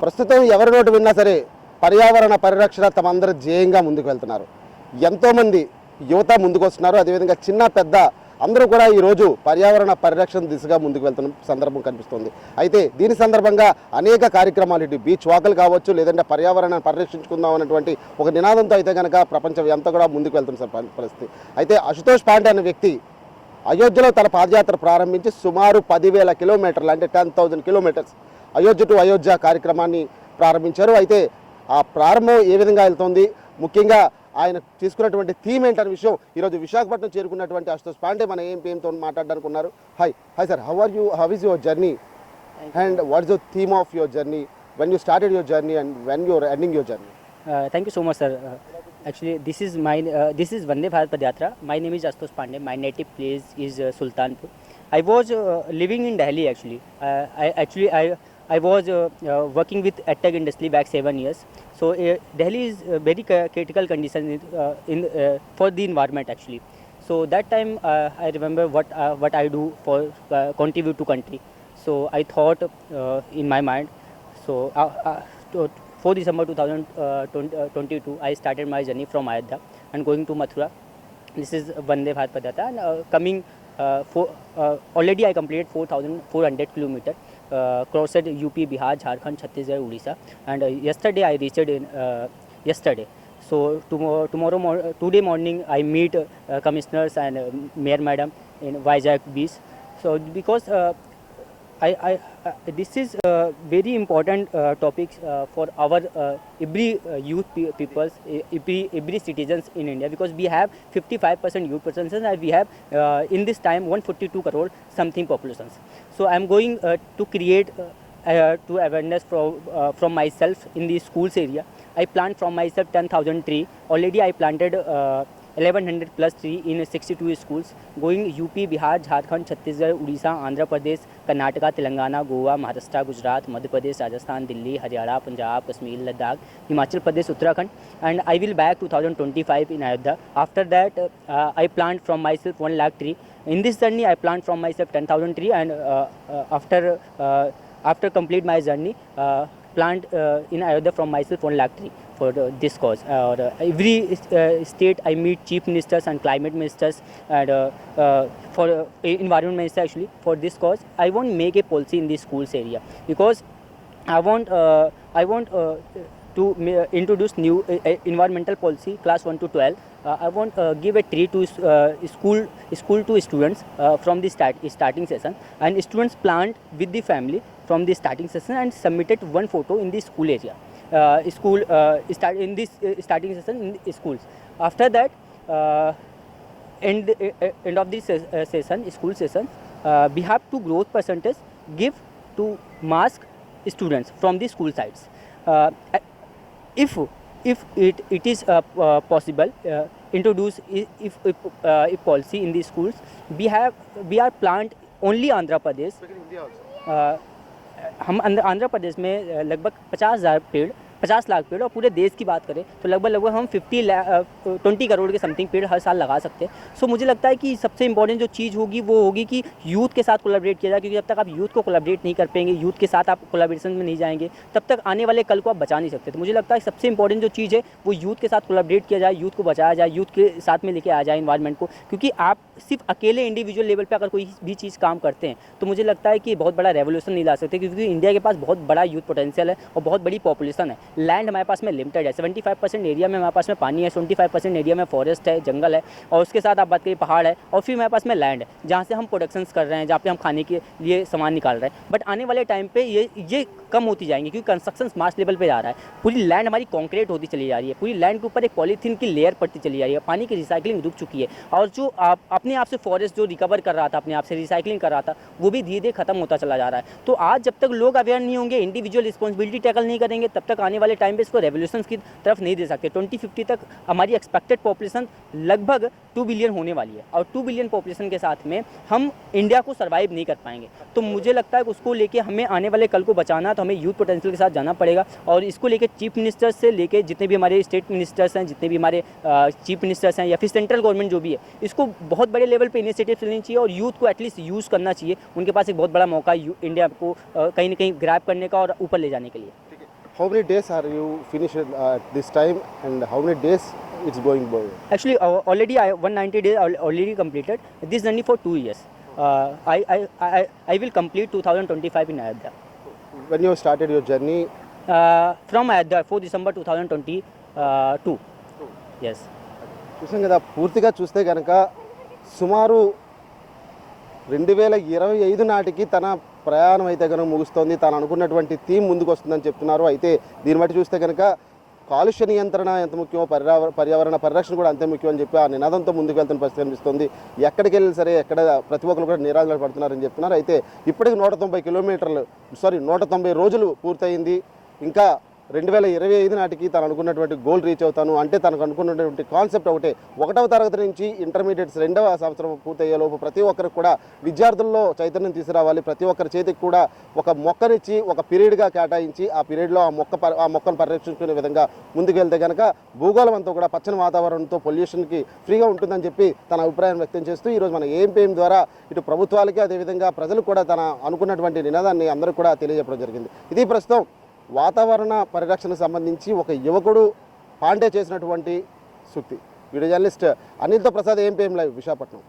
ప్రస్తుతం ఎవరి నోటు విన్నా సరే పర్యావరణ పరిరక్షణ తమందరి ధ్యేయంగా ముందుకు వెళ్తున్నారు. ఎంతోమంది యువత ముందుకు వస్తున్నారు. అదేవిధంగా చిన్న పెద్ద అందరూ కూడా ఈరోజు పర్యావరణ పరిరక్షణ దిశగా ముందుకు వెళ్తున్న సందర్భం కనిపిస్తుంది. అయితే దీని సందర్భంగా అనేక కార్యక్రమాలు ఇటు బీచ్ వాకులు కావచ్చు, లేదంటే పర్యావరణాన్ని పరిరక్షించుకుందాం అన్నటువంటి ఒక నినాదంతో అయితే కనుక ప్రపంచం ఎంత కూడా ముందుకు వెళ్తున్న పరిస్థితి. అయితే అశుతోష్ పాండే అనే వ్యక్తి అయోధ్యలో తన పాదయాత్ర ప్రారంభించి సుమారు 10,000 కిలోమీటర్లు అంటే 10,000 కిలోమీటర్స్ అయోధ్య టు అయోధ్య కార్యక్రమాన్ని ప్రారంభించారు. అయితే ఆ ప్రారంభం ఏ విధంగా వెళ్తుంది, ముఖ్యంగా ఆయన తీసుకున్నటువంటి థీమ్ ఏంటనే విషయం ఈరోజు విశాఖపట్నం చేరుకున్నటువంటి అశుతోష్ పాండే మన ఏఎంపీఎంతో మాట్లాడడానికి ఉన్నారు. Hi sir, how is your journey and what is the theme of your journey, when you started your journey and when you are ending your journey? Thank you so much, sir. Actually, this is Vande Bharat Padyatra. My name is Ashutosh Pandey. My native place is Sultanpur. I was living in Delhi actually. I was working with EdTech industry back 7 years. So Delhi is very critical condition for the environment actually. So that time I remember what I do for contribute to country. So I thought in my mind. So 4 December 2022, I started my journey from Ayodhya and going to Mathura. This is Vande Bharat Padyatra. And already I completed 4,400 kilometers. Crossed UP, Bihar, Jharkhand, Chhattisgarh, Odisha. And yesterday I reached in yesterday. So today morning I meet commissioners and Mayor Madam in Vizag Beach. So because this is very important topics for our every youth peoples, every citizens in India, because we have 55% youth population and we have in this time 142 crore something populations. So I am going to create to awareness from myself in the schools area. I plant from myself 10,000 tree. Already I planted 1,100 plus tree in 62 schools going UP, Bihar, Jharkhand, Chhattisgarh, Odisha, Andhra Pradesh, Karnataka, Telangana, Goa, Maharashtra, Gujarat, Madhya Pradesh, Rajasthan, Delhi, Haryana, Punjab, Kashmir, Ladakh, Himachal Pradesh, Uttarakhand, and I will back 2025 in Ayodhya. After that I plant from myself 1 lakh tree. In this journey I plant from myself 10,000 tree, and after complete my journey plant in Ayodhya from myself 1 lakh tree for this cause. Every state I meet chief ministers and climate ministers and for environment minister actually for this cause. I won't make a policy in the schools area because I want to introduce new environmental policy class 1 to 12. I want give a tree to school to students from the starting session, and students plant with the family from the starting session and submitted 1 photo in the school area. Start in this starting session in schools. After that end of this school session we have to growth percentage give to mask students from the school sites. If it is possible introduce if policy in the schools. We are plant only Andhra Pradesh. हम आंध्र प्रदेश में लगभग 50 लाख पेड़, और पूरे देश की बात करें तो लगभग हम 20 करोड़ के समथिंग पेड़ हर साल लगा सकते हैं. सो मुझे लगता है कि सबसे इंपॉर्टेंट जो चीज़ होगी वो होगी कि यूथ के साथ कोलैबोरेट किया जाए, क्योंकि जब तक आप यूथ को कोलैबोरेट नहीं कर पाएंगे, यूथ के साथ आप कोलैबोरेशन में नहीं जाएंगे, तब तक आने वाले कल को आप बचा नहीं सकते. तो मुझे लगता है सबसे इंपॉर्टेंट जो चीज़ है वो यूथ के साथ कोलैबोरेट किया जाए, यूथ को बचाया जाए, यूथ के साथ में लेके आ जाए इन्वायरमेंट को. क्योंकि आप सिर्फ अकेले इंडिविजुअल लेवल पर अगर कोई भी चीज़ काम करते हैं तो मुझे लगता है कि बहुत बड़ा रेवोल्यूशन नहीं ला सकते, क्योंकि इंडिया के पास बहुत बड़ा यूथ पोटेंशियल है और बहुत बड़ी पॉपुलेशन है. लैंड हमारे पास में लिमिटेड है. 75% एरिया में हमारे पास में पानी है, 25% एरिया में फॉरेस्ट है, जंगल है, और उसके साथ आप बात करिए पहाड़ है, और फिर हमारे पास में लैंड है जहाँ से हम प्रोडक्शंस कर रहे हैं, जहाँ पे हम खाने के लिए सामान निकाल रहे हैं. बट आने वाले टाइम पे ये कम होती जाएंगी, क्योंकि कंस्ट्रक्शन मास लेवल पे जा रहा है. पूरी लैंड हमारी कॉन्क्रीट होती चली जा रही है, पूरी लैंड के ऊपर एक पॉलीथीन की लेयर पड़ती चली जा रही है, पानी की रिसाइकलिंग रुक चुकी है, और जो अपने आप से फॉरेस्ट जो रिकवर कर रहा था, अपने आप से रिसाइकलिंग कर रहा था, वो भी धीरे धीरे खत्म होता चला जा रहा है. तो आज जब तक लोग अवेयर नहीं होंगे, इंडिविजुअल रिस्पॉन्सिबिलिटी टैकल नहीं करेंगे, तब तक आने वाले टाइम पे इसको रेवोल्यूशन की तरफ नहीं दे सकते. 2050 तक हमारी एक्सपेक्टेड पॉपुलेशन लगभग 2 बिलियन होने वाली है, और 2 बिलियन पॉपुलेशन के साथ में हम इंडिया को सर्वाइव नहीं कर पाएंगे. तो मुझे लगता है कि उसको लेके हमें आने वाले कल को बचाना, तो हमें यूथ पोटेंशियल के साथ जाना पड़ेगा. और इसको लेके चीफ मिनिस्टर्स से लेके जितने भी हमारे स्टेट मिनिस्टर्स हैं, जितने भी हमारे चीफ मिनिस्टर्स हैं, या फिर सेंट्रल गवर्नमेंट जो भी है, इसको बहुत बड़े लेवल पे इनिशिएटिव लेनी चाहिए और यूथ को एटलीस्ट यूज़ करना चाहिए. उनके पास एक बहुत बड़ा मौका है इंडिया को कहीं ना कहीं ग्रैब करने का और ऊपर ले जाने के लिए. how many days are you finished this time and how many days it's going by? Actually, already 190 days already completed. This journey for 2 years. I will complete 2025 in Ayodhya. When you started your journey, From Ayodhya, 4 December 2022. Yes. చూసాం కదా, పూర్తిగా చూస్తే కనుక సుమారు 2025 నాటికి తన ప్రయాణం అయితే కనుక ముగుస్తోంది. తాను అనుకున్నటువంటి థీమ్ ముందుకు వస్తుందని చెప్తున్నారు. అయితే దీన్ని బట్టి చూస్తే కనుక కాలుష్య నియంత్రణ ఎంత ముఖ్యమో పర్యావరణ పరిరక్షణ కూడా అంతే ముఖ్యం అని చెప్పి ఆ నినాదంతో ముందుకు వెళ్తున్న పరిస్థితి కనిపిస్తుంది. ఎక్కడికి వెళ్ళినా సరే ఎక్కడ ప్రతి ఒక్కరు కూడా నిరాశలు పడుతున్నారని చెప్తున్నారు. అయితే ఇప్పటికి 190 రోజులు పూర్తయింది. ఇంకా 2025 నాటికి తను అనుకున్నటువంటి గోల్ రీచ్ అవుతాను అంటే తనకు అనుకున్నటువంటి కాన్సెప్ట్ ఒకటే. 1వ తరగతి నుంచి ఇంటర్మీడియట్స్ 2వ సంవత్సరం పూర్తయ్యేలోపు ప్రతి ఒక్కరికి కూడా విద్యార్థుల్లో చైతన్యం తీసుకురావాలి. ప్రతి ఒక్కరి చేతికి కూడా ఒక మొక్కనిచ్చి ఒక పీరియడ్గా కేటాయించి ఆ పీరియడ్లో ఆ మొక్కను పరిరక్షించుకునే విధంగా ముందుకు వెళ్తే కనుక భూగోళం అంతా కూడా పచ్చని వాతావరణంతో పొల్యూషన్కి ఫ్రీగా ఉంటుందని చెప్పి తన అభిప్రాయం వ్యక్తం చేస్తూ ఈరోజు మన ఏఎంపీఎం ద్వారా ఇటు ప్రభుత్వాలకి అదేవిధంగా ప్రజలు కూడా తన అనుకున్నటువంటి నినాదాన్ని అందరూ కూడా తెలియజెప్పడం జరిగింది. ఇది ప్రస్తుతం వాతావరణ పరిరక్షణకు సంబంధించి ఒక యువకుడు పాండే చేసినటువంటి సూక్తి. వీడియో జర్నలిస్ట్ అనిల్తో ప్రసాద్, ఏఎంపీఎం లైవ్, విశాఖపట్నం.